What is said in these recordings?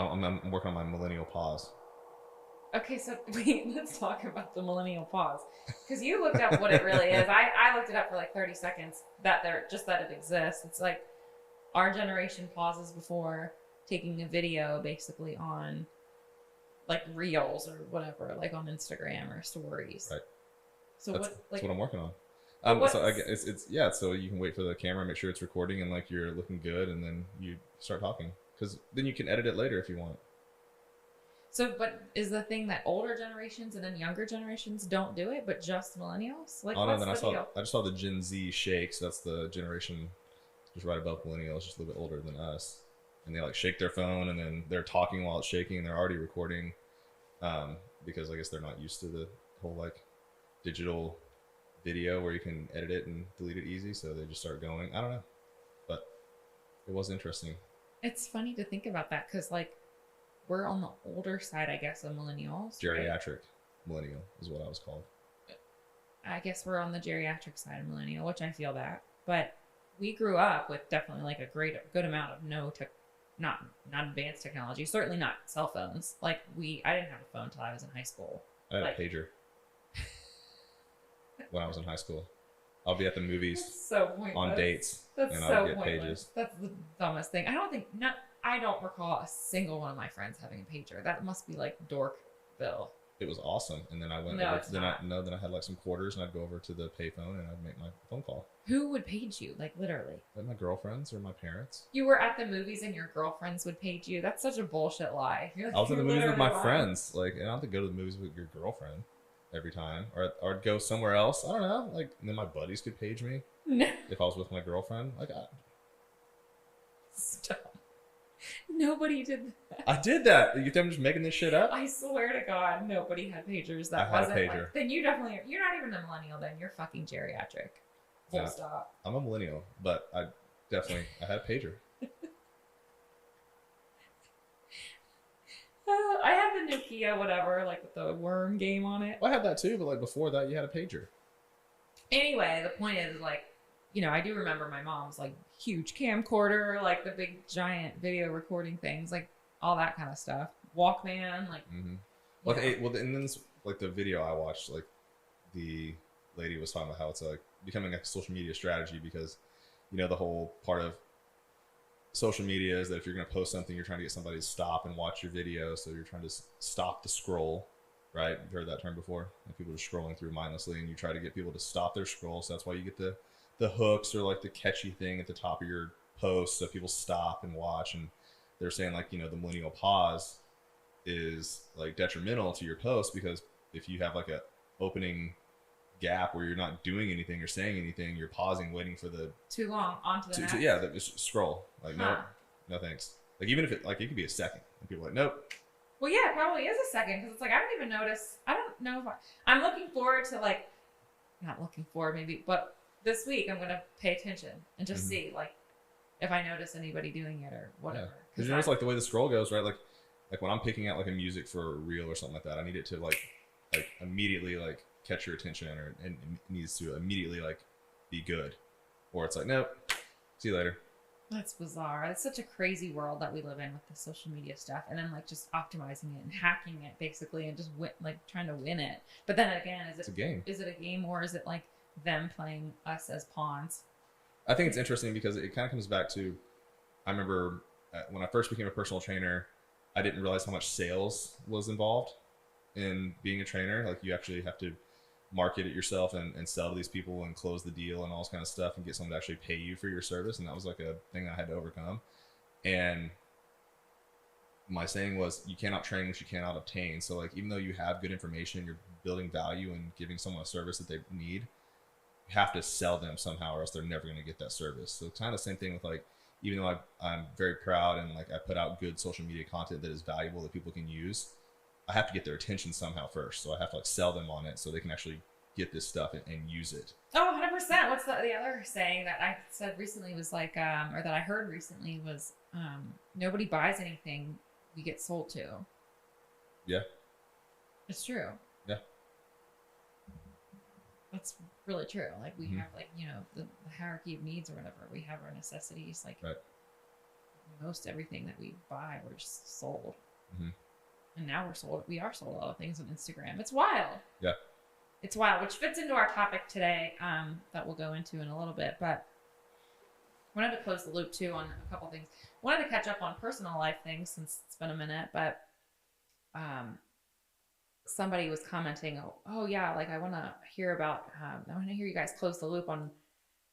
I'm working on my millennial pause. Okay, so wait, let's talk about the millennial pause. Because you looked up what it really is. I looked it up for like 30 seconds. That it exists. It's like our generation pauses before taking a video basically on like reels or whatever, like on Instagram or stories. Right. So That's what I'm working on. So what's it's yeah. So you can wait for the camera, make sure it's recording, and like you're looking good, and then you start talking. Because then you can edit it later if you want. but is the thing that older generations and then younger generations don't do it, but just millennials? Like, Oh no, what's then the deal? I just saw the Gen Z shakes. That's the generation just right above millennials, just a little bit older than us, and they like shake their phone, and then they're talking while it's shaking, and they're already recording, because I guess they're not used to the whole like digital video where you can edit it and delete it easy, so they just start going. I don't know, but it was interesting. It's funny to think about that because, like, we're on the older side, I guess, of millennials, right? Geriatric millennial is what I was called. I guess we're on the geriatric side of millennial, which I feel that. But we grew up with definitely like a good amount of not advanced technology, certainly not cell phones. Like I didn't have a phone until I was in high school. I had Like, a pager when I was in high school. I'll be at the movies that's so pointless. on dates, That's and I so would get pointless. pages. That's the dumbest thing. I don't recall a single one of my friends having a pager. That must be like Dorkville. It was awesome, and then I went No, over. it's Then not. then I had like some quarters, and I'd go over to the payphone, and I'd make my phone call. Who would page you? Like, literally. Like my girlfriends or my parents. You were at the movies and your girlfriends would page you. That's such a bullshit lie. I was in the movies with my lying. friends. Like, and I don't have to go to the movies with your girlfriend every time, or I'd go somewhere else. I don't know. Like, and then my buddies could page me No, if I was with my girlfriend. Like, stop. Nobody did that. I did that. You think I'm just making this shit up? I swear to God, nobody had pagers. That I had a wasn't pager. like. Then you're not even a millennial. Then you're fucking geriatric. Full Yeah. stop. I'm a millennial, but I had a pager. I had the Nokia, whatever, like with the worm game on it. Well, I had that too, but like before that, you had a pager. Anyway, the point is, like, I do remember my mom's like huge camcorder, like the big giant video recording things, like all that kind of stuff. Walkman, like. Mm-hmm. you Well, know. and then like the video I watched, like the lady was talking about how it's like becoming a social media strategy because the whole part of social media is that if you're going to post something, you're trying to get somebody to stop and watch your video, so you're trying to stop the scroll, right? You've heard that term before. Like people are scrolling through mindlessly, and you try to get people to stop their scroll. So that's why you get the hooks or like the catchy thing at the top of your post, so people stop and watch. And they're saying like the millennial pause is like detrimental to your post because if you have like a opening gap where you're not doing anything or saying anything, you're pausing, waiting for the Too long. On to the next. yeah, just scroll. Like Huh. no thanks. Like even if it could be a second, and people are like nope. Well, yeah, it probably is a second because it's like I don't even notice. I don't know if I'm looking forward to like, not looking forward maybe, but this week I'm gonna pay attention and just see like if I notice anybody doing it or whatever. Because you notice like the way the scroll goes, right? Like when I'm picking out like a music for a reel or something like that, I need it to like immediately like catch your attention and it needs to immediately like be good, or it's like nope, see you later. That's bizarre. It's such a crazy world that we live in with the social media stuff, and then like just optimizing it and hacking it basically, and just like trying to win it. But then again, It's a game. Is it a game or is it like them playing us as pawns? I think it's interesting because it kind of comes back to, I remember when I first became a personal trainer, I didn't realize how much sales was involved in being a trainer. Like you actually have to market it yourself and sell to these people and close the deal and all this kind of stuff and get someone to actually pay you for your service. And that was like a thing I had to overcome. And my saying was, you cannot train what you cannot obtain. So like, even though you have good information, you're building value and giving someone a service that they need, you have to sell them somehow or else they're never going to get that service. So it's kind of the same thing with like, even though I'm very proud and like I put out good social media content that is valuable that people can use, I have to get their attention somehow first. So I have to like sell them on it so they can actually get this stuff and use it. Oh, 100%. What's the other saying that I said recently was like, or that I heard recently was, nobody buys anything we get sold to. Yeah. It's true. Yeah. That's really true. Like we Mhm. have like, the hierarchy of needs or whatever. We have our necessities. Like Right. most everything that we buy, we're just sold. Mm-hmm. And now we are sold a lot of things on Instagram. It's wild. Yeah. It's wild, which fits into our topic today, that we'll go into in a little bit. But I wanted to close the loop too on a couple things. I wanted to catch up on personal life things since it's been a minute, but somebody was commenting, oh yeah, like I want to hear you guys close the loop on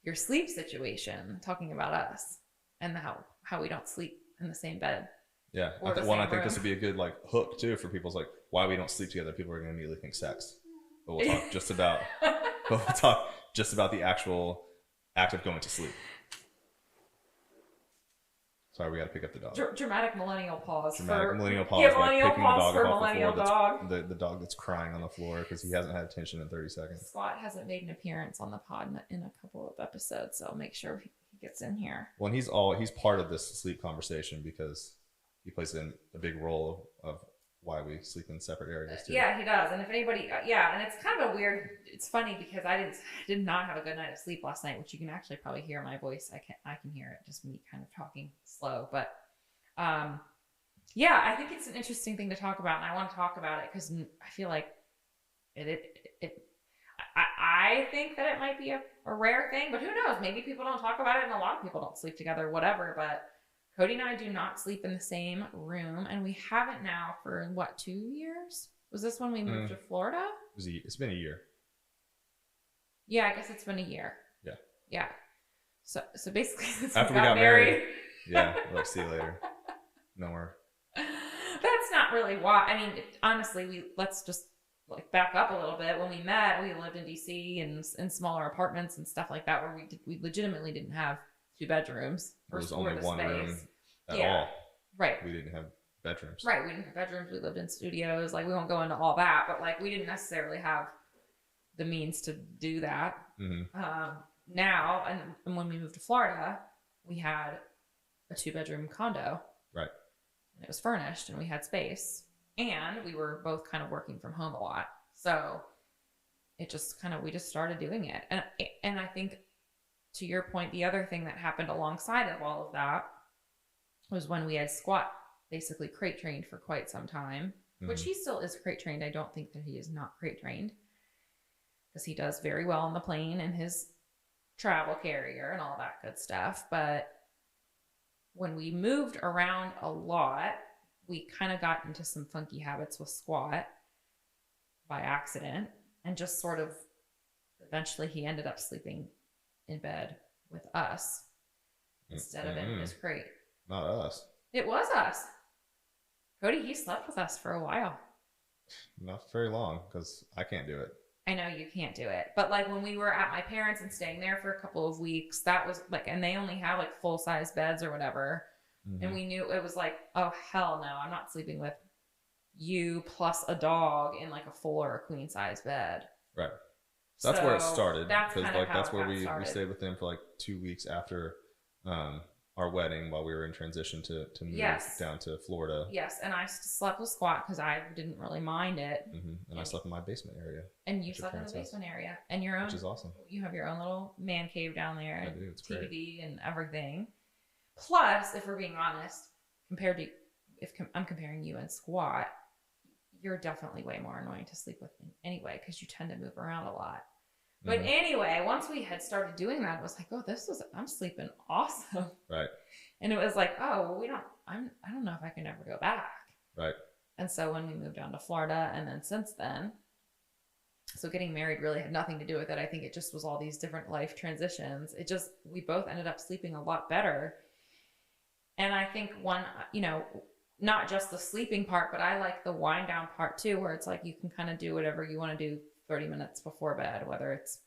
your sleep situation, talking about us and how we don't sleep in the same bed. Yeah. I think this would be a good like hook too for people's like why we don't sleep together. People are going to immediately think sex, but we'll talk just about the actual act of going to sleep. Sorry, we got to pick up the dog. Dramatic millennial pause. Millennial pause. Yeah, millennial pause for millennial dog. The dog that's crying on the floor because he hasn't had attention in 30 seconds. Squat hasn't made an appearance on the pod in a couple of episodes, so I'll make sure he gets in here. Well, and he's part of this sleep conversation because he plays a big role of why we sleep in separate areas too. Yeah, he does. And if anybody, and it's kind of a weird. It's funny because I did not have a good night of sleep last night, which you can actually probably hear my voice. I can hear it, just me kind of talking slow. But I think it's an interesting thing to talk about, and I want to talk about it because I feel like I think that it might be a rare thing, but who knows? Maybe people don't talk about it, and a lot of people don't sleep together, whatever. But Cody and I do not sleep in the same room, and we haven't now for 2 years? Was this when we moved to Florida? It's been a year. Yeah, I guess it's been a year. Yeah. Yeah. So basically, since after we got married. Yeah, like see you later. No more. That's not really why. I mean, honestly, let's just like back up a little bit. When we met, we lived in DC and in smaller apartments and stuff like that, where we legitimately didn't have 2 bedrooms. There was only one room at all. Right. We didn't have bedrooms. Right. We didn't have bedrooms. We lived in studios. Like, we won't go into all that, but like, we didn't necessarily have the means to do that. Mm-hmm. Now, and when we moved to Florida, we had a 2-bedroom condo. Right. And it was furnished and we had space, and we were both kind of working from home a lot. So it just we just started doing it. And I think, to your point, the other thing that happened alongside of all of that was when we had Squat basically crate trained for quite some time, which he still is crate trained. I don't think that he is not crate trained, because he does very well on the plane and his travel carrier and all that good stuff. But when we moved around a lot, we kind of got into some funky habits with Squat by accident, and just sort of eventually he ended up sleeping in bed with us instead of in his crate. Not us. It was us. Cody, he slept with us for a while. Not very long, because I can't do it. I know you can't do it. But like when we were at my parents' and staying there for a couple of weeks, that was like, and they only have like full-size beds or whatever. Mm-hmm. And we knew it was like, oh, hell no, I'm not sleeping with you plus a dog in like a full or a queen-size bed. Right. So that's where it started. That's because kind of that's where we stayed with them for like 2 weeks after our wedding, while we were in transition to move down to Florida. Yes, and I slept with Squat because I didn't really mind it. Mm-hmm. And I slept in my basement area. And you slept in the basement area, and your own, which is awesome. You have your own little man cave down there. I do. It's TV great. And everything. Plus, if we're being honest, compared to I'm comparing you and Squat, you're definitely way more annoying to sleep with anyway, because you tend to move around a lot. But anyway, once we had started doing that, it was like, oh, I'm sleeping awesome. Right. And it was like, oh, well, I don't know if I can ever go back. Right. And so when we moved down to Florida, and then since then, so getting married really had nothing to do with it. I think it just was all these different life transitions. We both ended up sleeping a lot better. And I think not just the sleeping part, but I like the wind down part too, where it's like you can kind of do whatever you want to do 30 minutes before bed, whether it's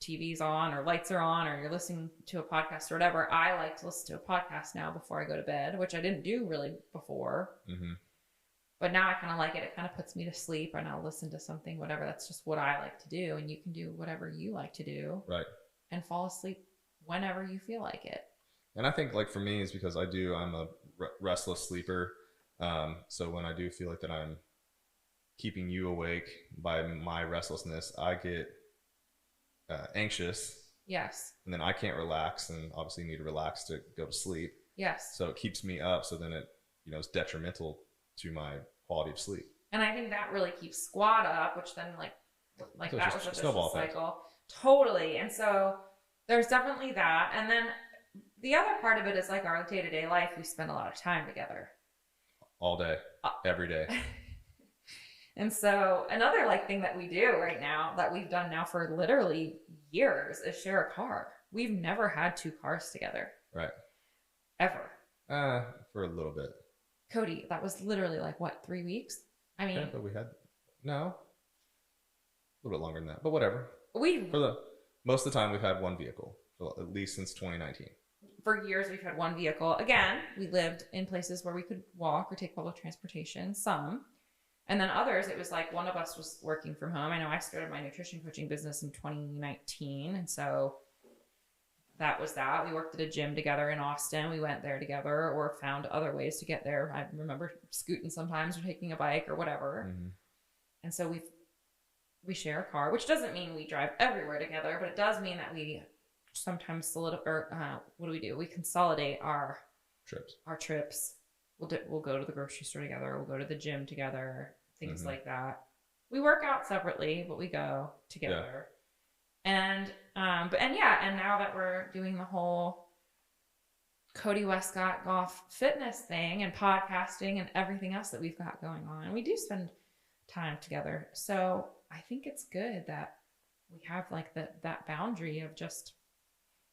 TV's on or lights are on or you're listening to a podcast or whatever. I like to listen to a podcast now before I go to bed, which I didn't do really before. Mm-hmm. But now I kind of like it. It kind of puts me to sleep, and I'll listen to something, whatever. That's just what I like to do. And you can do whatever you like to do. Right. And fall asleep whenever you feel like it. And I think, like, for me, is because I'm a restless sleeper. So when I do feel like that I'm keeping you awake by my restlessness, I get anxious. Yes. And then I can't relax, and obviously need to relax to go to sleep. Yes. So it keeps me up. So then it, is detrimental to my quality of sleep. And I think that really keeps squat up, which then like So that was a snowball vicious effect. cycle. Totally. And so there's definitely that. And then the other part of it is like our day-to-day life. We spend a lot of time together. All day, every day. And so another like thing that we do right now that we've done now for literally years is share a car. We've never had 2 cars together. Right. Ever. For a little bit. Cody, that was literally like what, 3 weeks? I mean, yeah, but we had no, a little bit longer than that, but whatever. Most of the time we've had one vehicle, at least since 2019. For years we've had one vehicle. Again, we lived in places where we could walk or take public transportation. Some. And then others, it was like one of us was working from home. I know I started my nutrition coaching business in 2019. And so that was that. We worked at a gym together in Austin. We went there together or found other ways to get there. I remember scooting sometimes or taking a bike or whatever. Mm-hmm. And so we share a car, which doesn't mean we drive everywhere together, but it does mean that we sometimes what do? We consolidate our trips. We'll go to the grocery store together. We'll go to the gym together. Things like that. We work out separately, but we go together. Yeah. And now that we're doing the whole Cody Wescott golf fitness thing and podcasting and everything else that we've got going on, we do spend time together. So I think it's good that we have like that boundary of just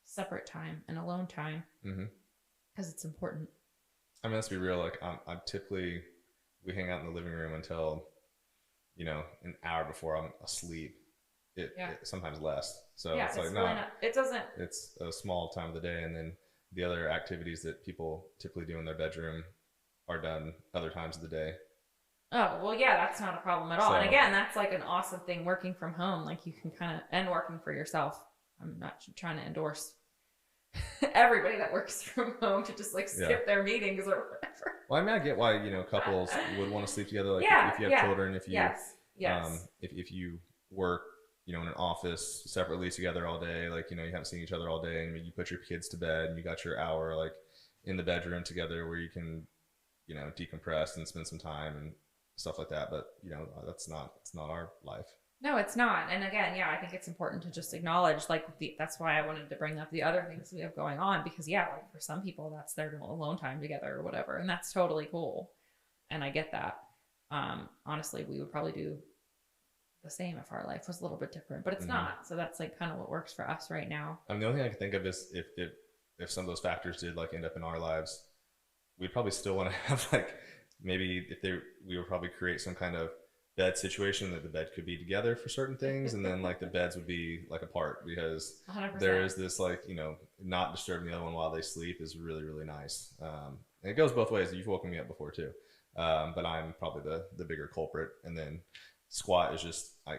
separate time and alone time because it's important. I mean, let's be real. Like I'm typically, we hang out in the living room until, an hour before I'm asleep. It sometimes less. So it's like it's a small time of the day. And then the other activities that people typically do in their bedroom are done other times of the day. Oh, well, yeah, that's not a problem at all. And again, that's like an awesome thing working from home. Like you can and working for yourself. I'm not trying to endorse everybody that works from home to just like skip their meetings or whatever. Well, I mean, I get why, couples would want to sleep together. Like if you have children, if you, if you work, in an office separately together all day, like, you haven't seen each other all day and you put your kids to bed and you got your hour, like in the bedroom together where you can, decompress and spend some time and stuff like that. But, it's not our life. No, it's not. And again, I think it's important to just acknowledge, like, that's why I wanted to bring up the other things we have going on, because like for some people that's their alone time together or whatever. And that's totally cool. And I get that. Honestly, we would probably do the same if our life was a little bit different, but it's not. So that's like kind of what works for us right now. I mean, the only thing I can think of is if some of those factors did like end up in our lives, we'd probably still want to have like, maybe we would probably create some kind of bed situation that the bed could be together for certain things, and then like the beds would be like apart, because 100%. There is this like, not disturbing the other one while they sleep is really, really nice. And it goes both ways. You've woken me up before too. But I'm probably the bigger culprit. And then Squat is just, I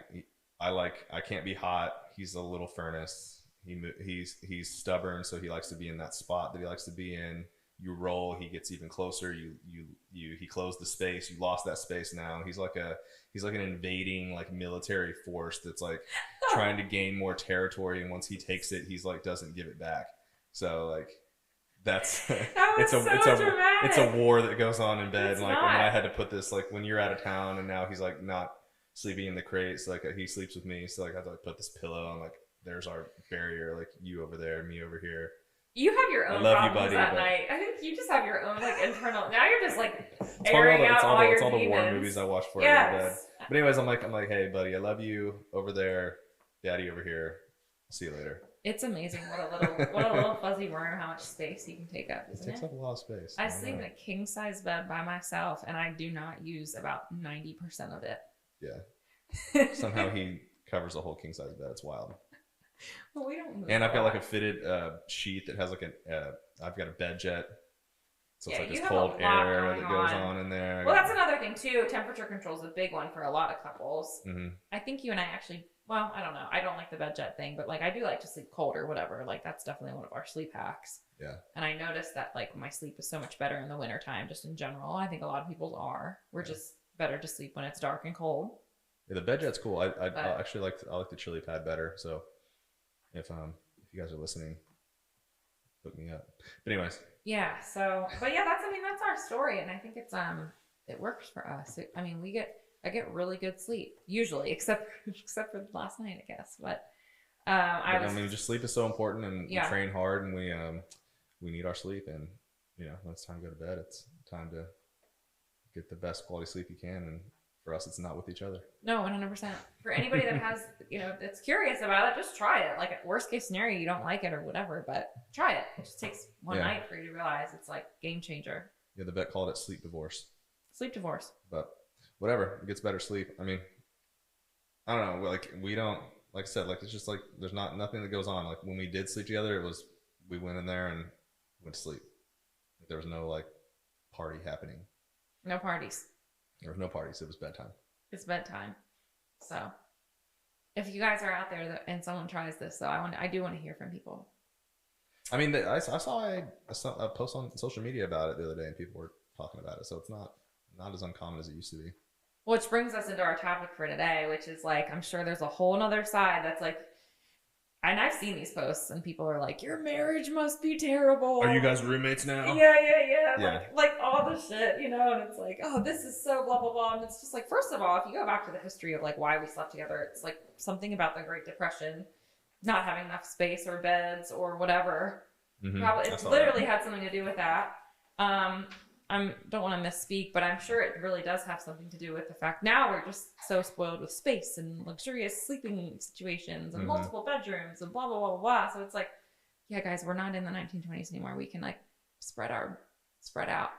can't be hot. He's a little furnace. He's stubborn. So he likes to be in that spot that he likes to be in. You roll, he gets even closer. He closed the space. You lost that space now. He's like an invading like military force that's like trying to gain more territory, and once he takes it, he's like doesn't give it back. So like that's it's a war that goes on in bed. And like when I had to put this, like when you're out of town and now he's like not sleeping in the crate, so like he sleeps with me. So like I had to like put this pillow and like there's our barrier, like you over there, me over here. You have your own problems that night. I think you just have your own like internal. Now you're just like airing out all your demons. It's all the war movies I watch for you in bed. But anyways, I'm like, hey buddy, I love you over there, daddy over here. See you later. It's amazing what a little fuzzy worm, how much space he can take up. It takes up a lot of space. I sleep in a king size bed by myself, and I do not use about 90% of it. Yeah. Somehow he covers the whole king size bed. It's wild. Well, we don't move. And I've got like a fitted sheet that has like I've got a bed jet. So it's like this cold air that goes on in there. Well, that's another thing too. Temperature control is a big one for a lot of couples. Mm-hmm. I think you and I actually, well, I don't know. I don't like the bed jet thing, but like I do like to sleep cold or whatever. Like that's definitely one of our sleep hacks. Yeah. And I noticed that like my sleep is so much better in the wintertime, just in general. I think a lot of people's are. We're just better to sleep when it's dark and cold. Yeah, the bed jet's cool. I actually I like the chili pad better. So if you guys are listening, hook me up. But anyways. Yeah. So, but yeah, that's our story, and I think it's it works for us. I get really good sleep usually, except for last night, I guess. But just sleep is so important, and we yeah. train hard, and we need our sleep, and when it's time to go to bed, it's time to get the best quality sleep you can, and for us, it's not with each other. No, 100%. For anybody that has, that's curious about it, just try it. Like, worst case scenario, you don't like it or whatever, but try it. It just takes one night for you to realize it's like game changer. Yeah, the vet called it sleep divorce. Sleep divorce. But whatever, it gets better sleep. I mean, I don't know. Like, we don't, like I said, like, it's just like there's nothing that goes on. Like, when we did sleep together, we went in there and went to sleep. There was no like party happening. No parties. There was no parties. It was bedtime. It's bedtime. So, if you guys are out there and someone tries this, though, I do want to hear from people. I mean, I saw a post on social media about it the other day, and people were talking about it. So it's not as uncommon as it used to be. Which brings us into our topic for today, which is like, I'm sure there's a whole other side that's like, and I've seen these posts, and people are like, your marriage must be terrible. Are you guys roommates now? Yeah. Like all the shit, and it's like, oh, this is so blah, blah, blah. And it's just like, first of all, if you go back to the history of like why we slept together, it's like something about the Great Depression, not having enough space or beds or whatever. Mm-hmm. Probably, it literally had something to do with that. I don't want to misspeak, but I'm sure it really does have something to do with the fact now we're just so spoiled with space and luxurious sleeping situations and multiple bedrooms and blah, blah, blah, blah, blah. So it's like, yeah, guys, we're not in the 1920s anymore. We can like spread out.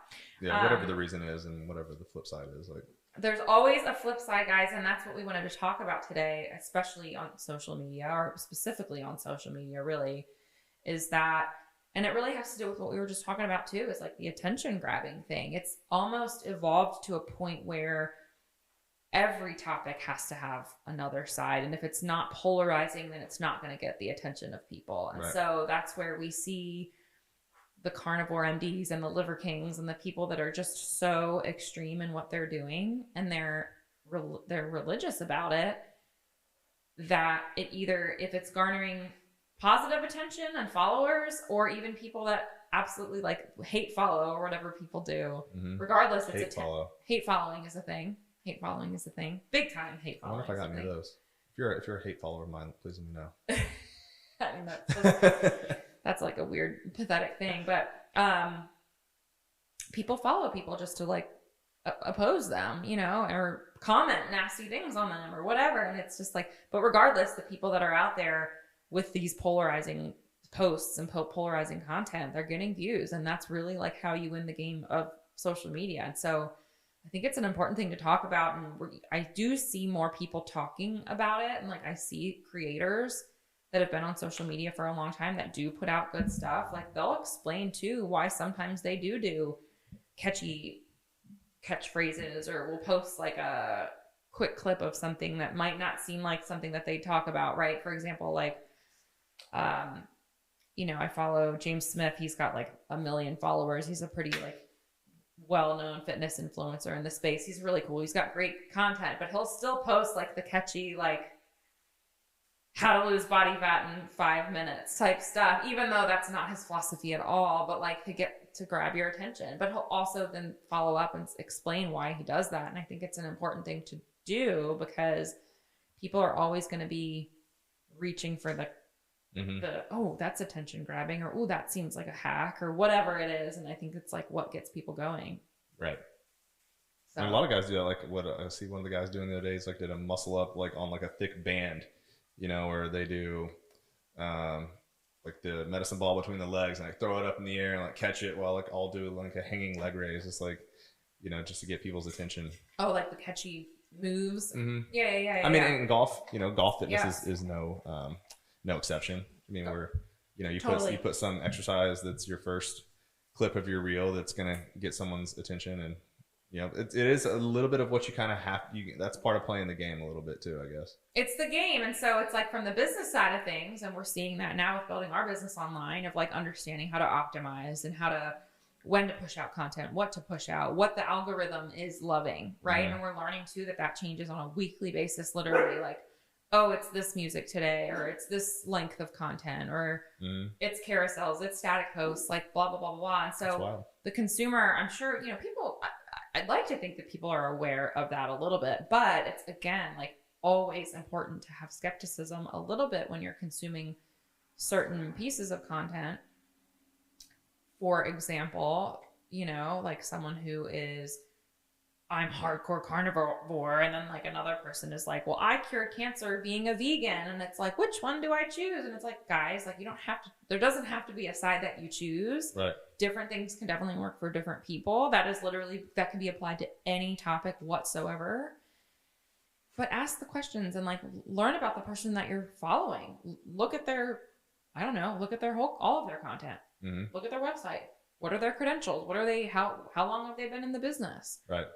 Yeah, whatever the reason is and whatever the flip side is. Like, there's always a flip side, guys, and that's what we wanted to talk about today, especially on social media, or specifically on social media, really, is that, and it really has to do with what we were just talking about too, is like the attention grabbing thing. It's almost evolved to a point where every topic has to have another side, and if it's not polarizing, then it's not going to get the attention of people. And so that's where we see the carnivore MDs and the liver kings and the people that are just so extreme in what they're doing, and they're religious about it, that it either, if it's garnering positive attention and followers, or even people that absolutely like hate follow or whatever people do, regardless, it's hate following is a thing. Hate following is a thing. Big time hate following. I wonder if I got any of those. If you're a hate follower of mine, please let me know. I mean, that's like a weird, pathetic thing, but people follow people just to like oppose them, or comment nasty things on them or whatever. And it's just like, but regardless, the people that are out there with these polarizing posts and polarizing content, they're getting views, and that's really like how you win the game of social media. And so I think it's an important thing to talk about, and I do see more people talking about it, and like I see creators that have been on social media for a long time that do put out good stuff. Like they'll explain too why sometimes they do catchy catchphrases, or will post like a quick clip of something that might not seem like something that they talk about, right? For example, like I follow James Smith. He's got like 1 million followers. He's a pretty like well-known fitness influencer in the space. He's really cool. He's got great content, but he'll still post like the catchy, like how to lose body fat in 5 minutes type stuff, even though that's not his philosophy at all, but like to grab your attention. But he'll also then follow up and explain why he does that. And I think it's an important thing to do, because people are always going to be reaching for the oh, that's attention grabbing, or oh, that seems like a hack, or whatever it is. And I think it's like what gets people going. Right. So. And a lot of guys do that. Like what I see one of the guys doing the other day is like did a muscle up like on like a thick band, or they do like the medicine ball between the legs and like throw it up in the air and like catch it while like I'll do like a hanging leg raise. It's like, just to get people's attention. Oh, like the catchy moves. Yeah. I mean, in golf, golf fitness is no exception. I mean, you put some exercise that's your first clip of your reel that's going to get someone's attention, and it is a little bit of what you kind of have. That's part of playing the game a little bit too, I guess. It's the game, and so it's like from the business side of things, and we're seeing that now with building our business online, of like understanding how to optimize and when to push out content, what to push out, what the algorithm is loving, right? And we're learning too that changes on a weekly basis, literally like oh, it's this music today, or it's this length of content, or it's carousels, it's static posts, like blah, blah, blah, blah, blah. And so the consumer, I'm sure, people, I'd like to think that people are aware of that a little bit, but it's, again, like always important to have skepticism a little bit when you're consuming certain pieces of content. For example, like someone who is, I'm hardcore carnivore, and then like another person is like, well, I cured cancer being a vegan, and it's like, which one do I choose? And it's like, guys, like, you don't have to, there doesn't have to be a side that you choose. Right. Different things can definitely work for different people. That can be applied to any topic whatsoever. But ask the questions and like learn about the person that you're following. Look at their, look at all of their content. Look at their website. What are their credentials? What are they, how long have they been in the business? Right.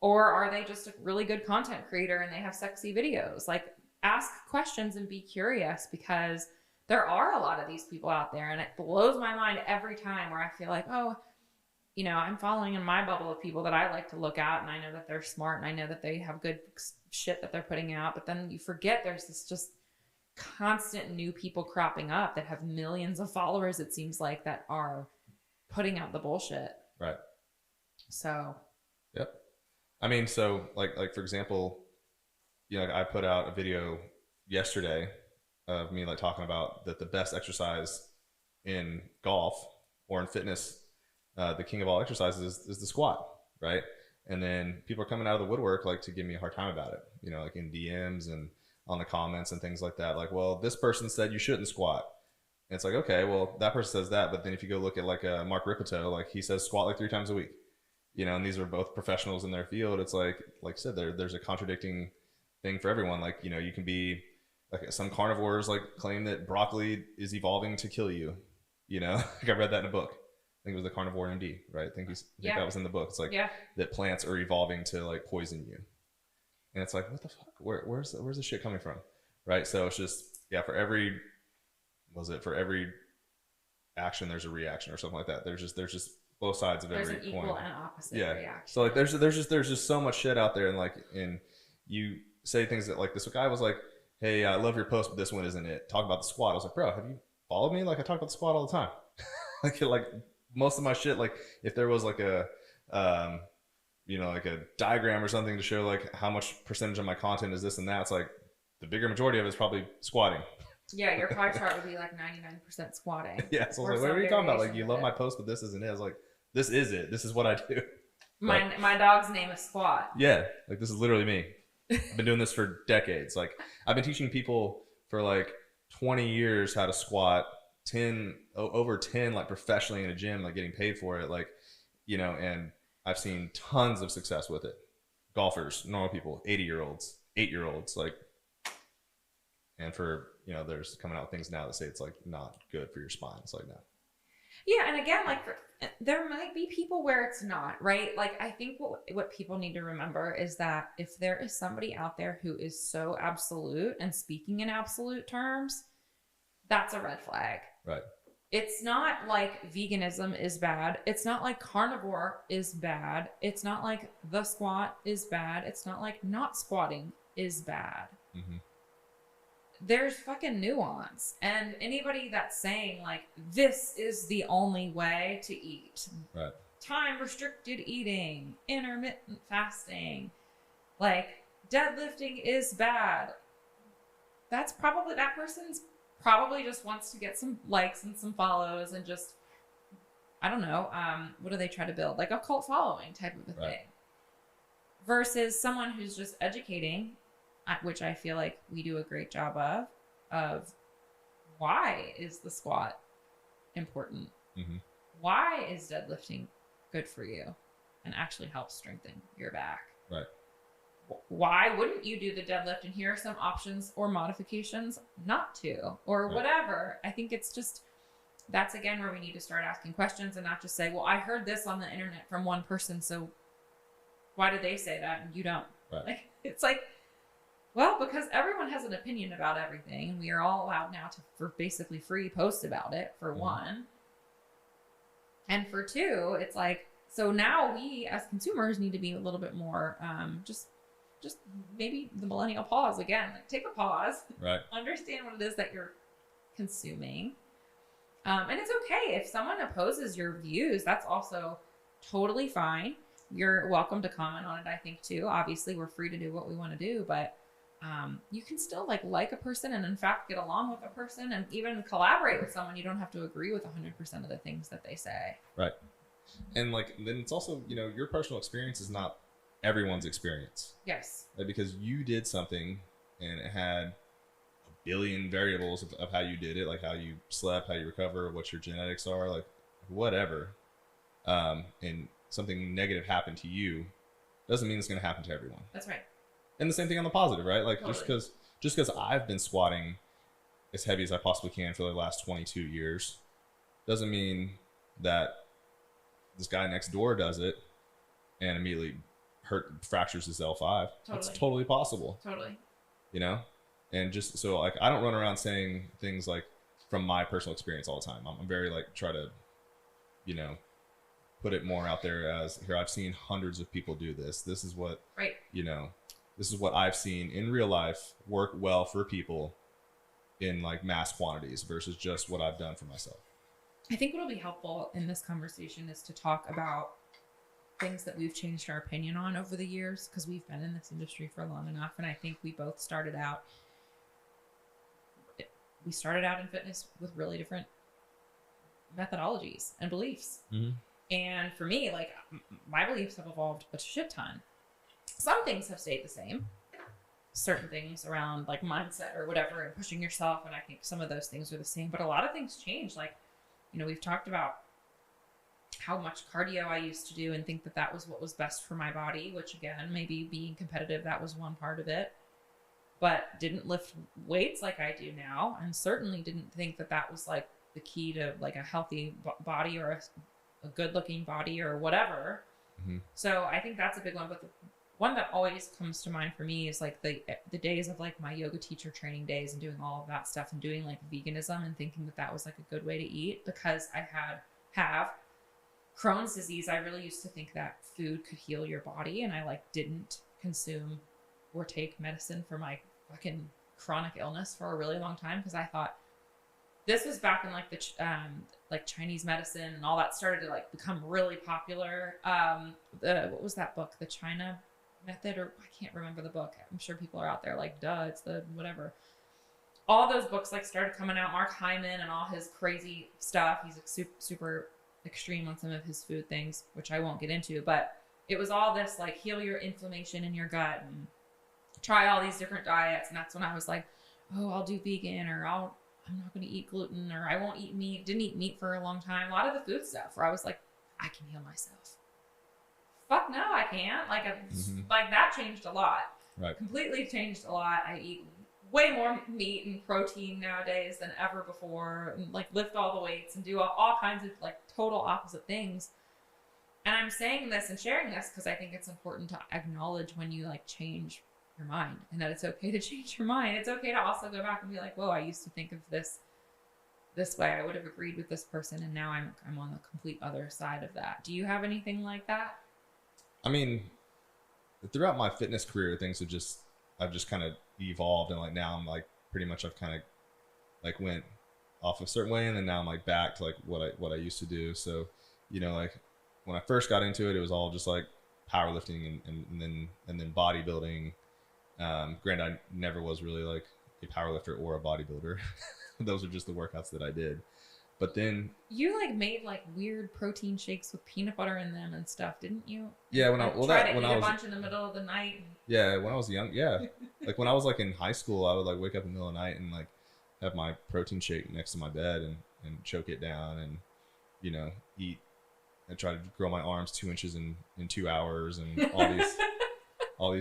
Or are they just a really good content creator and they have sexy videos? Like, ask questions and be curious, because there are a lot of these people out there, and it blows my mind every time where I feel like, oh, I'm following in my bubble of people that I like to look at, and I know that they're smart and I know that they have good shit that they're putting out. But then you forget there's this just constant new people cropping up that have millions of followers, it seems like, that are putting out the bullshit. Right. So. Yep. I mean, so like for example, I put out a video yesterday of me like talking about that the best exercise in golf or in fitness, the king of all exercises is the squat, right? And then people are coming out of the woodwork like to give me a hard time about it, like in DMs and on the comments and things like that. Like, well, this person said you shouldn't squat. And it's like, okay, well, that person says that, but then if you go look at like Mark Ripito, like he says squat like 3 times a week. And these are both professionals in their field. It's like I said, there's a contradicting thing for everyone. Like, you can be like, some carnivores like claim that broccoli is evolving to kill you. Like I read that in a book. I think it was the Carnivore MD, right? I think that was in the book. It's like that plants are evolving to like poison you. And it's like, what the fuck? Where's the shit coming from? Right. So it's just, for every action, there's a reaction or something like that. There's just both sides of every coin. There's an equal and opposite reaction. So like there's just so much shit out there, and you say things that like this guy was like, hey, I love your post, but this one isn't it. Talk about the squat. I was like, bro, have you followed me? Like I talk about the squat all the time. like most of my shit, like if there was like a like a diagram or something to show like how much percentage of my content is this and that, it's like the bigger majority of it is probably squatting. Yeah, your pie chart would be like 99% squatting. Yeah, so I was like, what are you talking about? Like, you love my post, but this isn't it. I was like, this is it. This is what I do. My dog's name is Squat. Yeah, like this is literally me. I've been doing this for decades. Like, I've been teaching people for like 20 years how to squat, over 10 like professionally in a gym, like getting paid for it. Like, and I've seen tons of success with it. Golfers, normal people, 80-year-olds, 8-year-olds, like, and for, there's coming out things now that say it's like not good for your spine. It's like, no. Yeah. And again, like there might be people where it's not, right? Like, I think what people need to remember is that if there is somebody out there who is so absolute and speaking in absolute terms, that's a red flag. Right. It's not like veganism is bad. It's not like carnivore is bad. It's not like the squat is bad. It's not like not squatting is bad. Mm-hmm. There's fucking nuance. And anybody that's saying like, this is the only way to eat. Right. Time restricted eating, intermittent fasting, like deadlifting is bad. That person's probably just wants to get some likes and some follows and just, I don't know, what do they try to build? Like a cult following type of a thing. Versus someone who's just educating, which I feel like we do a great job of why is the squat important? Mm-hmm. Why is deadlifting good for you and actually helps strengthen your back? Right. Why wouldn't you do the deadlift? And here are some options or modifications not to, or whatever. I think it's just, that's again where we need to start asking questions and not just say, well, I heard this on the internet from one person, so why did they say that and you don't? Right. Like, it's like, well, because everyone has an opinion about everything, and we are all allowed now to, for basically free, post about it, for one. And for two, it's like, so now we as consumers need to be a little bit more just just maybe the millennial pause again. Like, take a pause. Right. Understand what it is that you're consuming. And it's okay if someone opposes your views. That's also totally fine. You're welcome to comment on it, I think, too. Obviously, we're free to do what we want to do, but you can still like a person and, in fact, get along with a person and even collaborate with someone. You don't have to agree with 100% of the things that they say. Right. And like, then it's also, you know, your personal experience is not everyone's experience. Yes. Like, because you did something and it had a billion variables of how you did it, like how you slept, how you recover, what your genetics are, like whatever. And something negative happened to you doesn't mean it's going to happen to everyone. That's right. And the same thing on the positive, right? Like, totally. just because I've been squatting as heavy as I possibly can for the last 22 years doesn't mean that this guy next door does it and immediately fractures his L5. Totally. It's totally possible. Totally. You know? And just so, like, I don't run around saying things like from my personal experience all the time. I'm very, like, try to, you know, put it more out there as, here, I've seen hundreds of people do this. This is what, right. You know, this is what I've seen in real life work well for people in, like, mass quantities versus just what I've done for myself. I think what'll be helpful in this conversation is to talk about things that we've changed our opinion on over the years, because we've been in this industry for long enough. And I think we both started out in fitness with really different methodologies and beliefs. Mm-hmm. And for me, like, my beliefs have evolved a shit ton. Some things have stayed the same. Certain things around, like, mindset or whatever and pushing yourself. And I think some of those things are the same, but a lot of things change. Like, you know, we've talked about how much cardio I used to do and think that that was what was best for my body, which, again, maybe being competitive, that was one part of it, but didn't lift weights like I do now. And certainly didn't think that that was, like, the key to, like, a healthy body or a good looking body or whatever. Mm-hmm. So I think that's a big one. But the one that always comes to mind for me is, like, the days of, like, my yoga teacher training days and doing all of that stuff and doing, like, veganism and thinking that that was, like, a good way to eat, because I have Crohn's disease. I really used to think that food could heal your body, and I, like, didn't consume or take medicine for my fucking chronic illness for a really long time, because I thought, this was back in, like, the like Chinese medicine and all that started to, like, become really popular. What was that book, The China Method, or I can't remember the book. I'm sure people are out there like, duh, it's the whatever. All those books, like, started coming out. Mark Hyman and all his crazy stuff. He's, like, super extreme on some of his food things, which I won't get into, but it was all this, like, heal your inflammation in your gut and try all these different diets. And that's when I was like, oh, I'll do vegan, or I'm not going to eat gluten, or I won't eat meat. Didn't eat meat for a long time. A lot of the food stuff where I was like, I can heal myself. Fuck no, I can't. Like, like, that changed a lot. Right. Completely changed a lot. I eat way more meat and protein nowadays than ever before, and, like, lift all the weights and do all kinds of, like, total opposite things. And I'm saying this and sharing this because I think it's important to acknowledge when you, like, change your mind, and that it's okay to change your mind. It's okay to also go back and be like, whoa, I used to think of this way. I would have agreed with this person, and now I'm on the complete other side of that. Do you have anything like that? I mean, throughout my fitness career, I've just kind of evolved, and, like, now I'm, like, pretty much I've kind of, like, went off a certain way, and then now I'm, like, back to, like, what I used to do. So, you know, like, when I first got into it, it was all just, like, powerlifting and then bodybuilding. Granted, I never was really, like, a powerlifter or a bodybuilder. Those are just the workouts that I did. But then you, like, made, like, weird protein shakes with peanut butter in them and stuff, didn't you? Yeah, when I was a bunch in the middle of the night. Yeah, when I was young, yeah. Like, when I was, like, in high school, I would, like, wake up in the middle of the night and, like, have my protein shake next to my bed and choke it down and, you know, eat and try to grow my arms 2 inches in 2 hours and all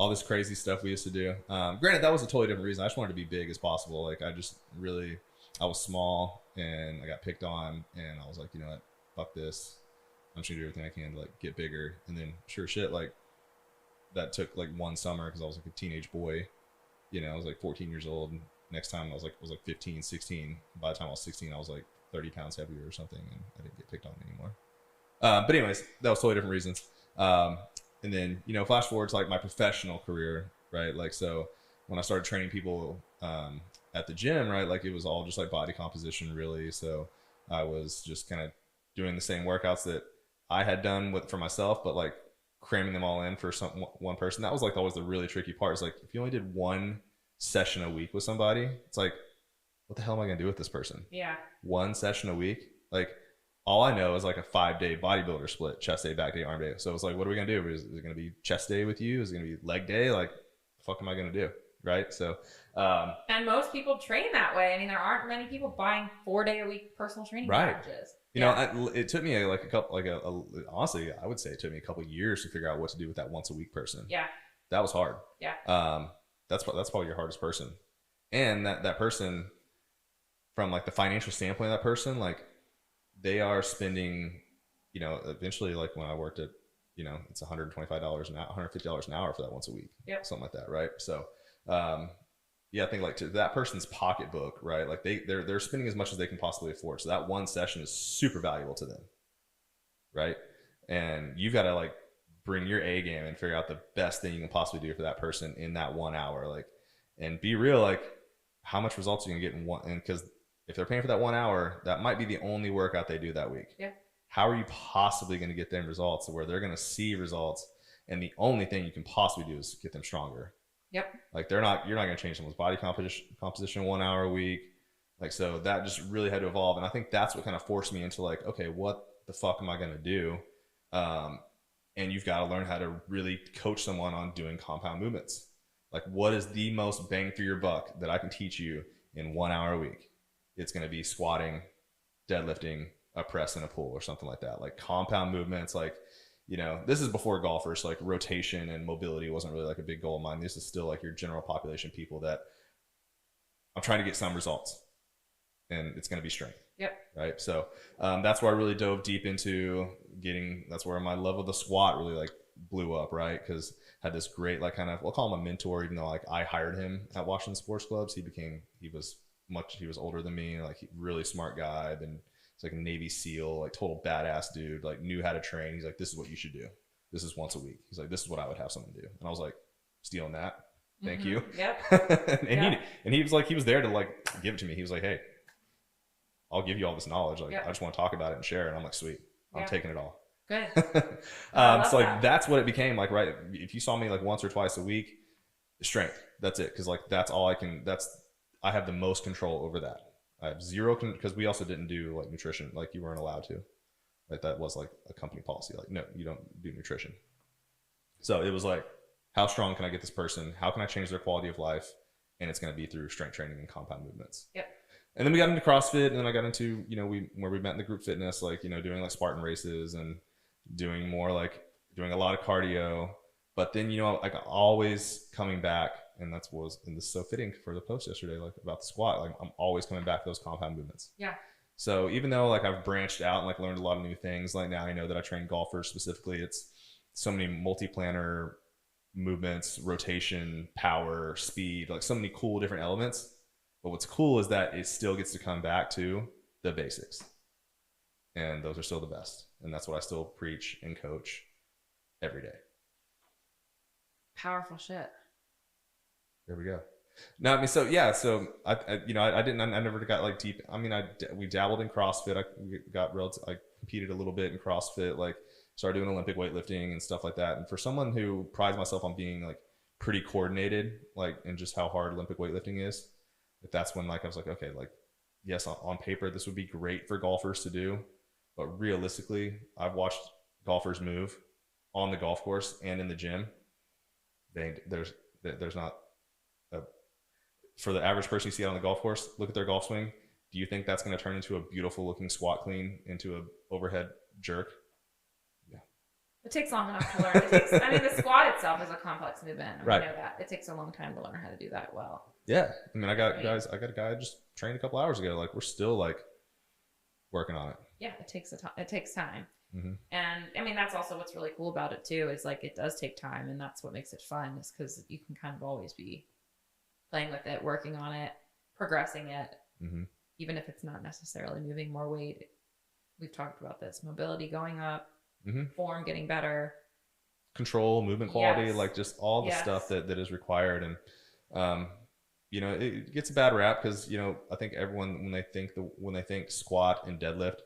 this crazy stuff we used to do. Granted, that was a totally different reason. I just wanted to be big as possible. Like, I was small and I got picked on, and I was like, you know what, fuck this. I'm just gonna do everything I can to, like, get bigger. And then sure shit, like, that took, like, one summer because I was, like, a teenage boy. You know, I was, like, 14 years old. And next time I was like 15, 16. By the time I was 16, I was, like, 30 pounds heavier or something, and I didn't get picked on anymore. But anyways, that was totally different reasons. And then, flash forward to like my professional career, right? Like, so when I started training people at the gym, right, like it was all just like body composition really. So I was just kind of doing the same workouts that I had done for myself, but like cramming them all in for one person. That was like always the really tricky part. Is like if you only did one session a week with somebody, it's like, what the hell am I gonna do with this person? Yeah. One session a week, like all I know is like a 5-day bodybuilder split: chest day, back day, arm day. So it's like, what are we gonna do? Is it gonna be chest day with you? Is it gonna be leg day? Like, the fuck am I gonna do? Right. So and most people train that way. I mean, there aren't many people buying 4-day-a-week personal training packages. It took me like a couple, honestly, I would say it took me a couple years to figure out what to do with that once a week person. Yeah. That was hard. Yeah. That's probably your hardest person. And that person, from like the financial standpoint of that person, like they are spending, eventually, like when I worked at, it's $125 an hour, $150 an hour for that once a week. Yep. Something like that. Right. So, I think like to that person's pocketbook, right? Like they're spending as much as they can possibly afford. So that one session is super valuable to them. Right. And you've got to like bring your A game and figure out the best thing you can possibly do for that person in that 1 hour. Like, and be real, like how much results are you gonna get in one, and because if they're paying for that 1 hour, that might be the only workout they do that week. Yeah. How are you possibly going to get them results where they're going to see results, and the only thing you can possibly do is get them stronger? Yep. Like you're not going to change someone's body composition 1 hour a week. Like, so that just really had to evolve. And I think that's what kind of forced me into like, okay, what the fuck am I going to do? And you've got to learn how to really coach someone on doing compound movements. Like, what is the most bang for your buck that I can teach you in 1 hour a week? It's going to be squatting, deadlifting, a press, and a pull, or something like that. Like compound movements. Like, this is before golfers. Like rotation and mobility wasn't really like a big goal of mine. This is still like your general population people that I'm trying to get some results, and it's going to be strength. Yep. Right. So that's where I really dove deep into that's where my love of the squat really like blew up. Right. Because I had this great, like, kind of, we'll call him a mentor, even though like I hired him at Washington Sports Clubs. He was older than me, like really smart guy. Then he's like a Navy SEAL, like total badass dude, like knew how to train. He's like, this is what you should do. This is once a week. He's like, this is what I would have someone do. And I was like, stealing that. Thank you. Yep. and he was like, he was there to like give it to me. He was like, hey, I'll give you all this knowledge. Like, I just want to talk about it and share it. And I'm like, sweet, I'm taking it all. Good. So like that's what it became. Like, right, if you saw me like once or twice a week, strength. That's it. Because like that's all I can. I have the most control over that. I have zero because we also didn't do like nutrition. Like you weren't allowed to. Like that was like a company policy. Like, no, you don't do nutrition. So it was like, how strong can I get this person? How can I change their quality of life? And it's going to be through strength training and compound movements. Yep. And then we got into CrossFit, and then I got into, where we met in the group fitness, like, doing like Spartan races and doing a lot of cardio. But then, like always coming back, and this is so fitting for the post yesterday, like about the squat, like I'm always coming back to those compound movements. Yeah. So even though like I've branched out and like learned a lot of new things, like now I know that I train golfers specifically. It's so many multi-planar movements, rotation, power, speed, like so many cool different elements. But what's cool is that it still gets to come back to the basics. And those are still the best. And that's what I still preach and coach every day. Powerful shit. There we go. No, I mean, so yeah, so I never got like deep. I mean, we dabbled in CrossFit. I competed a little bit in CrossFit, like started doing Olympic weightlifting and stuff like that. And for someone who prides myself on being like pretty coordinated, like, and just how hard Olympic weightlifting is, that's when like I was like, okay, like, yes, on paper this would be great for golfers to do, but realistically, I've watched golfers move on the golf course and in the gym. There's not for the average person you see out on the golf course, look at their golf swing. Do you think that's going to turn into a beautiful looking squat clean into an overhead jerk? Yeah. It takes long enough to learn. The squat itself is a complex movement. I know that. It takes a long time to learn how to do that well. Yeah. I mean, I got a guy I just trained a couple hours ago. Like, we're still like working on it. Yeah, it takes time. Mm-hmm. And I mean, that's also what's really cool about it too, is like it does take time, and that's what makes it fun, is because you can kind of always be playing with it, working on it, progressing it, mm-hmm. even if it's not necessarily moving more weight. We've talked about this: mobility going up, mm-hmm. form getting better, control, movement quality, Yes. like just all the Yes. stuff that is required. And you know, it gets a bad rap because, you know, I think everyone when they think squat and deadlift,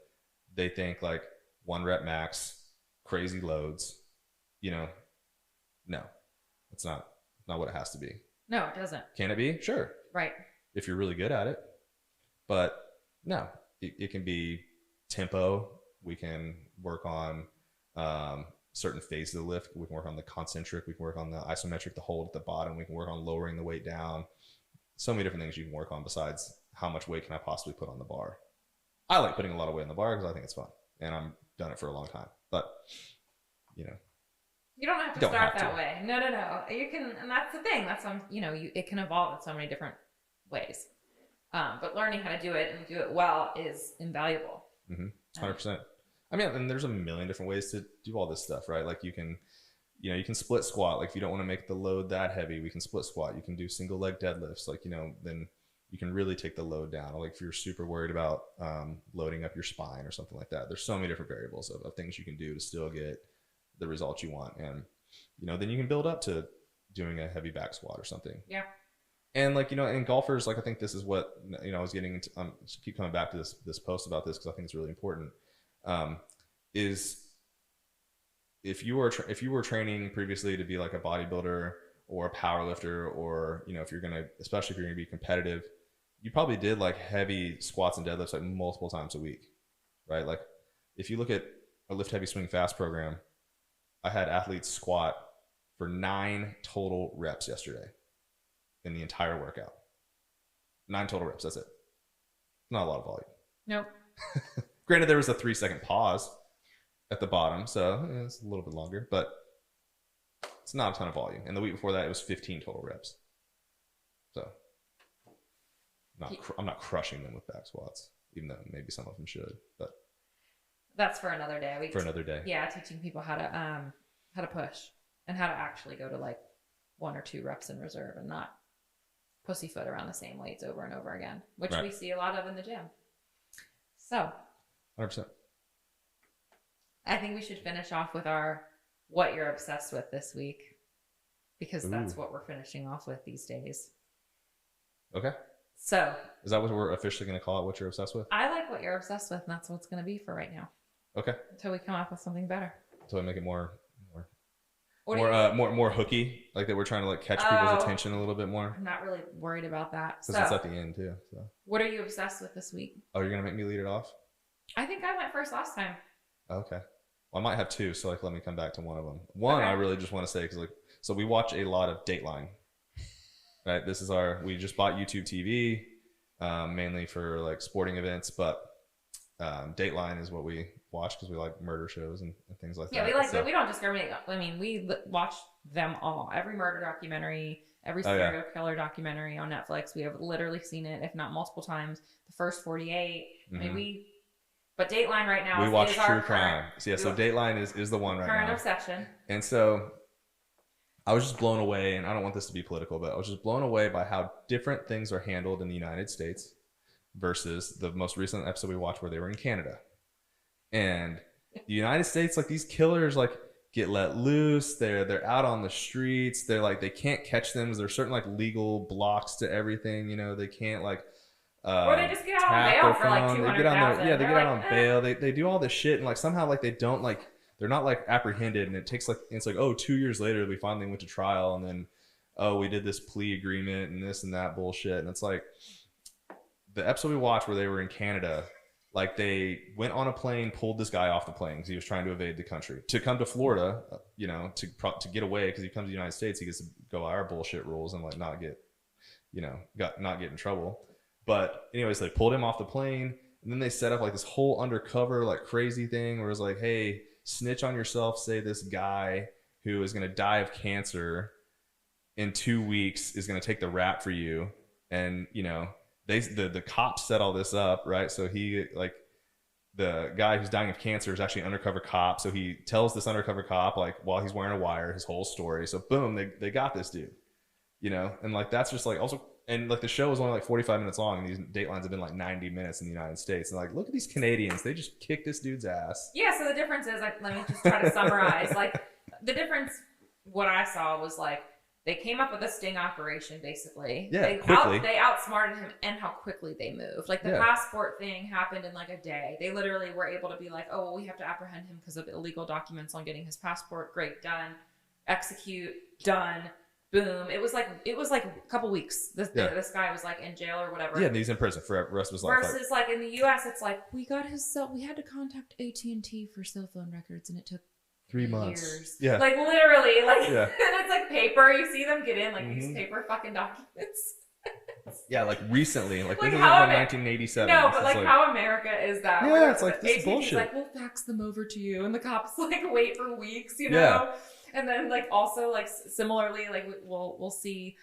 they think like 1 rep max, crazy loads. You know, no, it's not what it has to be. No, it doesn't. Can it be? Sure. Right. If you're really good at it. But no, it can be tempo. We can work on certain phases of the lift. We can work on the concentric. We can work on the isometric, the hold at the bottom. We can work on lowering the weight down. So many different things you can work on besides how much weight can I possibly put on the bar. I like putting a lot of weight on the bar because I think it's fun. And I've done it for a long time. But, you know. You don't have to start that way. No. You can, and that's the thing. That's you know, it can evolve in so many different ways. But learning how to do it and do it well is invaluable. 100%. I mean, and there's a million different ways to do all this stuff, right? Like you can split squat. Like if you don't want to make the load that heavy, we can split squat. You can do single leg deadlifts. Like, you know, then you can really take the load down. Or like if you're super worried about loading up your spine or something like that, there's so many different variables of things you can do to still get the results you want. And, you know, then you can build up to doing a heavy back squat or something. Yeah. And like, you know, in golfers, like I think this is what, you know, I was getting into, keep coming back to this post about this because I think it's really important, is if you were training previously to be like a bodybuilder or a power lifter, or, you know, especially if you're going to be competitive, you probably did like heavy squats and deadlifts like multiple times a week, right? Like if you look at a lift heavy swing fast program, I had athletes squat for 9 total reps yesterday in the entire workout. 9 total reps. That's it. Not a lot of volume. Nope. Granted, there was a 3-second pause at the bottom, so it's a little bit longer, but it's not a ton of volume. And the week before that, it was 15 total reps. So I'm not crushing them with back squats, even though maybe some of them should. But that's for another day. Another day. Yeah, teaching people how to push and how to actually go to like 1 or 2 reps in reserve and not pussyfoot around the same weights over and over again, which we see a lot of in the gym. So 100%. I think we should finish off with our what you're obsessed with this week, because that's what we're finishing off with these days. Okay. So is that what we're officially going to call it? What you're obsessed with? I like what you're obsessed with, and that's what it's going to be for right now. Okay. Until we come up with something better. Until I make it more hooky, like that we're trying to like catch people's attention a little bit more. I'm not really worried about that. Because it's at the end too. So. What are you obsessed with this week? Oh, you're going to make me lead it off? I think I went first last time. Okay. Well, I might have 2, so like let me come back to one of them. One, okay. I really just want to say, because like, so we watch a lot of Dateline. Right? We just bought YouTube TV, mainly for like sporting events, but Dateline is what we watch because we like murder shows and things like that. Yeah, we don't discriminate. I mean, we watch them all. Every murder documentary, every serial killer documentary on Netflix. We have literally seen it, if not multiple times. The first 48. Mm-hmm. I mean, but Dateline right now we watch true crime. So Dateline is the one right now. Current obsession. And so I was just blown away, and I don't want this to be political, but I was just blown away by how different things are handled in the United States versus the most recent episode we watched where they were in Canada. And the United States, like these killers like get let loose. They're out on the streets. They're like, they can't catch them. There's certain like legal blocks to everything. You know, they can't like or they just get out on bail for like $200,000. They get out on bail. They do all this shit, and like somehow like they don't like, they're not like apprehended, and it takes like, it's like, oh, 2 years later we finally went to trial, and then we did this plea agreement and this and that bullshit. And it's like the episode we watched where they were in Canada, like they went on a plane, pulled this guy off the plane because he was trying to evade the country to come to Florida, you know, to get away, because he comes to the United States, he gets to go by our bullshit rules and like not get, you know, not get in trouble. But anyways, they pulled him off the plane, and then they set up like this whole undercover like crazy thing where it was like, hey, snitch on yourself, say this guy who is going to die of cancer in 2 weeks is going to take the rap for you. And, you know, the cops set all this up, right? So he, like, the guy who's dying of cancer is actually an undercover cop. So he tells this undercover cop, like, while he's wearing a wire, his whole story. So boom, they got this dude, you know? And like, that's just like also, and like the show was only like 45 minutes long, and these Datelines have been like 90 minutes in the United States. And like, look at these Canadians, they just kicked this dude's ass. Yeah, so the difference is, like, let me just try to summarize. Like, the difference, what I saw was like, they came up with a sting operation, basically. Yeah, quickly. They outsmarted him and how quickly they moved. Like, the passport thing happened in like a day. They literally were able to be like, oh, well, we have to apprehend him because of illegal documents on getting his passport. Great, done. Execute, done. Boom. It was like a couple weeks. This guy was like in jail or whatever. Yeah, and he's in prison for the rest of his life. Versus like in the U.S., it's like, we had to contact AT&T for cell phone records, and it took 3 months. years. Yeah. Like, literally, like, and it's like paper. You see them get in, like, these paper fucking documents. Yeah, like recently. Like this is how like 1987. No, but like how America is that? Yeah, it's like, this is bullshit. Like, we'll fax them over to you. And the cops, like, wait for weeks, you know? Yeah. And then, like, also, like, similarly, like, we'll see,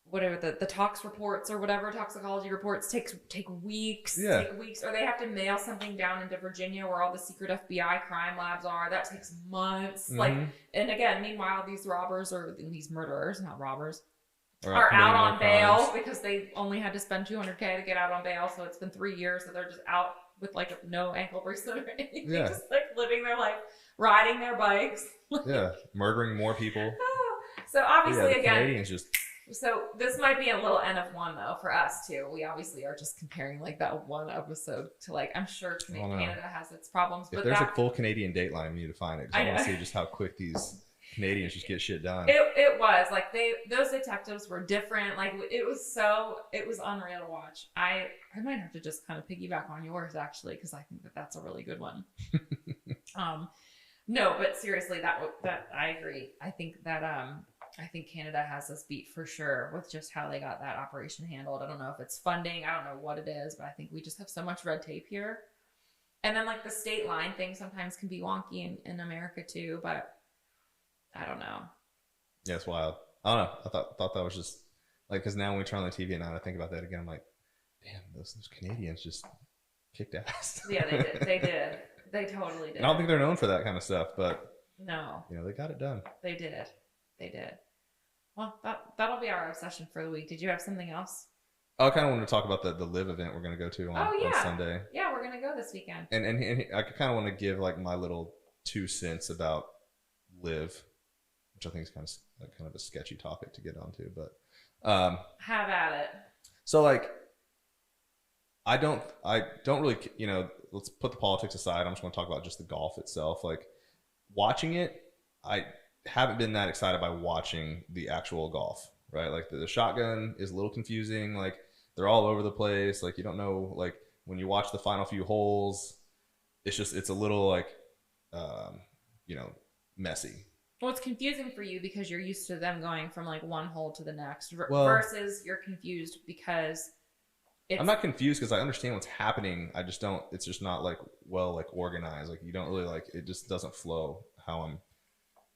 whatever the tox reports or whatever, toxicology reports take weeks. Yeah. Take weeks, or they have to mail something down into Virginia where all the secret FBI crime labs are. That takes months. Like, and again, meanwhile, these robbers or these murderers, not robbers, are out on bail because they only had to spend $200K to get out on bail. So it's been 3 years that they're just out with like no ankle bracelet or anything, just like living their life, riding their bikes. Yeah, murdering more people. So obviously, again, Canadians just. So this might be a little N of one though for us too. We obviously are just comparing like that one episode to like, I'm sure Canada has its problems. If there's a full Canadian Dateline, we need to find it. Because I want to see just how quick these Canadians just get shit done. It was like those detectives were different. Like it was unreal to watch. I might have to just kind of piggyback on yours actually, because I think that's a really good one. No, but seriously, that I agree. I think that I think Canada has us beat for sure with just how they got that operation handled. I don't know if it's funding. I don't know what it is, but I think we just have so much red tape here. And then like the state line thing sometimes can be wonky in America too, but I don't know. Yeah, it's wild. I don't know. I thought that was just like, because now when we turn on the TV and I think about that again, I'm like, damn, those Canadians just kicked ass. Yeah, they did. They did. They totally did. And I don't think they're known for that kind of stuff, but no, they got it done. They did. They did. Well, that'll be our obsession for the week. Did you have something else? I kind of wanted to talk about the live event we're going to go to on Sunday. Yeah, we're going to go this weekend. And I kind of want to give like my little 2 cents about live, which I think is kind of a sketchy topic to get onto, but have at it. So like, I don't really, let's put the politics aside. I'm just going to talk about just the golf itself. Like, watching it, I haven't been that excited by watching the actual golf, right? Like the shotgun is a little confusing. Like, they're all over the place. Like, you don't know, like when you watch the final few holes, it's a little like, messy. Well, it's confusing for you because you're used to them going from like one hole to the next versus you're confused because I'm not confused because I understand what's happening. I just don't, it's just not like organized. Like, you don't really it just doesn't flow how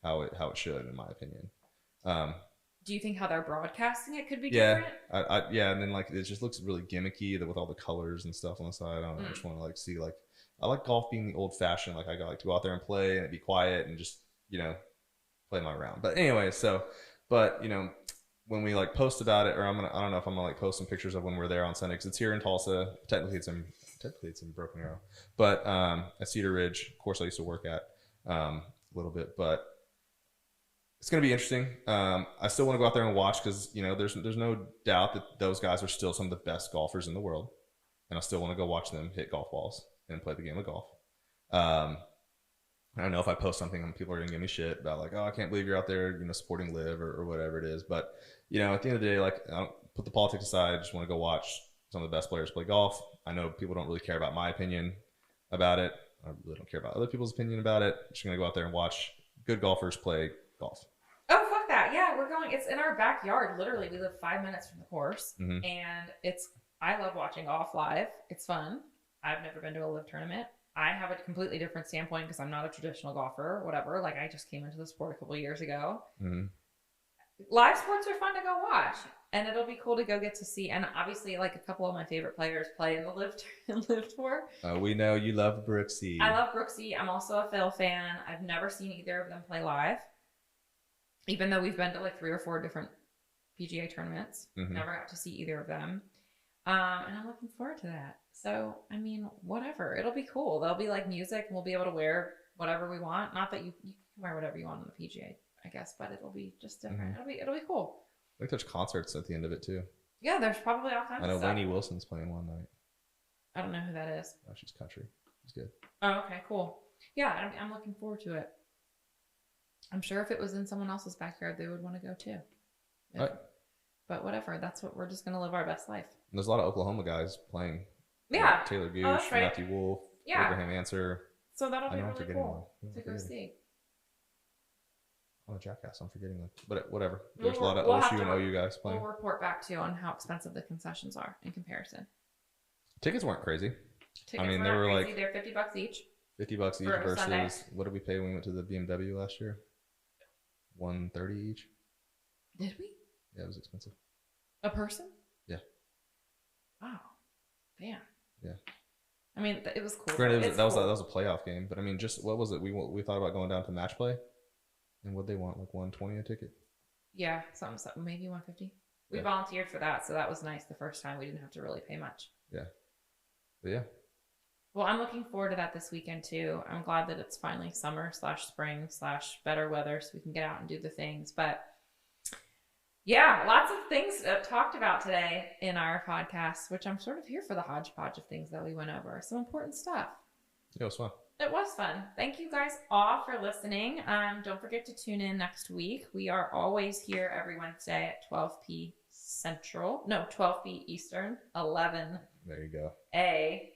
it should, in my opinion. Do you think how they're broadcasting it could be different? Yeah, and then like it just looks really gimmicky with all the colors and stuff on the side. I don't know. I just want to see I like golf being the old fashioned. Like, I like to go out there and play and be quiet and just play my round. But anyway, when we post about it, or I don't know if I'm gonna post some pictures of when we're there on Sunday, because it's here in Tulsa. Technically it's in Broken Arrow, but at Cedar Ridge, of course I used to work at a little bit, but it's going to be interesting. I still want to go out there and watch because, there's no doubt that those guys are still some of the best golfers in the world. And I still want to go watch them hit golf balls and play the game of golf. I don't know if I post something and people are going to give me shit about I can't believe you're out there, supporting Live or whatever it is. But, at the end of the day, I don't put the politics aside. I just want to go watch some of the best players play golf. I know people don't really care about my opinion about it. I really don't care about other people's opinion about it. I'm just going to go out there and watch good golfers play golf. Oh, fuck that. Yeah, we're going. It's in our backyard. Literally, we live 5 minutes from the course. Mm-hmm. And I love watching golf live. It's fun. I've never been to a live tournament. I have a completely different standpoint because I'm not a traditional golfer or whatever. I just came into the sport a couple of years ago. Mm-hmm. Live sports are fun to go watch. And it'll be cool to go get to see. And obviously, a couple of my favorite players play in the live tour. We know you love Brooksy. I love Brooksy. I'm also a Phil fan. I've never seen either of them play live. Even though we've been to 3 or 4 different PGA tournaments, mm-hmm. Never got to see either of them. And I'm looking forward to that. So, whatever. It'll be cool. There'll be music and we'll be able to wear whatever we want. Not that you can wear whatever you want on the PGA, I guess, but it'll be just different. It'll be cool. I think there's concerts at the end of it too. Yeah, there's probably all kinds of stuff. I know Lainey Wilson's playing one night. I don't know who that is. Oh, she's country. She's good. Oh, okay, cool. Yeah, I'm looking forward to it. I'm sure if it was in someone else's backyard, they would want to go too. Right. But whatever. That's what we're just gonna live our best life. And there's a lot of Oklahoma guys playing. Yeah. Like Taylor Gooch, that's right. Matthew Wolf, Abraham Answer. So that'll be really cool to go see. Oh, Jackass! I'm forgetting them, but whatever. There's a lot of OSU and OU guys playing. We'll report back too on how expensive the concessions are in comparison. Tickets weren't crazy. Tickets they were crazy. like they're $50 each. $50 each versus Sunday. What did we pay when we went to the BMW last year? $130 each. Did we? Yeah, it was expensive. A person? Yeah. Wow. Damn. Yeah. I mean, it was cool. Granted, that was a playoff game, but I mean, just what was it? We thought about going down to match play, and what they want, like $120 a ticket. Yeah, something maybe $150. We Yeah. volunteered for that, so that was nice. The first time we didn't have to really pay much. Yeah. But yeah. Well, I'm looking forward to that this weekend too. I'm glad that it's finally summer/spring/ better weather, so we can get out and do the things. But yeah, lots of things talked about today in our podcast, which I'm sort of here for the hodgepodge of things that we went over. Some important stuff. It was fun. It was fun. Thank you guys all for listening. Don't forget to tune in next week. We are always here every Wednesday at 12 p. Central. No, 12 p. Eastern, 11 There you go. a.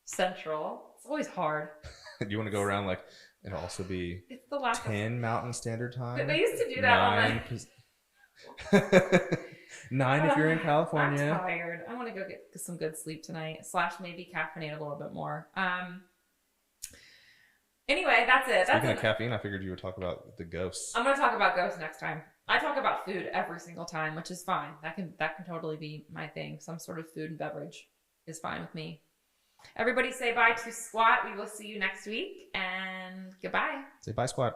Central. It's always hard. Do you want to go around like it'll also be It's the last 10 Mountain Standard Time? They used to do that 9 if you're in California. I'm tired. I want to go get some good sleep tonight. / maybe caffeinate a little bit more. Anyway, that's it. Speaking of caffeine, I figured you would talk about the ghosts. I'm gonna talk about ghosts next time. I talk about food every single time, which is fine. That can totally be my thing. Some sort of food and beverage is fine with me. Everybody say bye to Squat. We will see you next week, and goodbye. Say bye, Squat.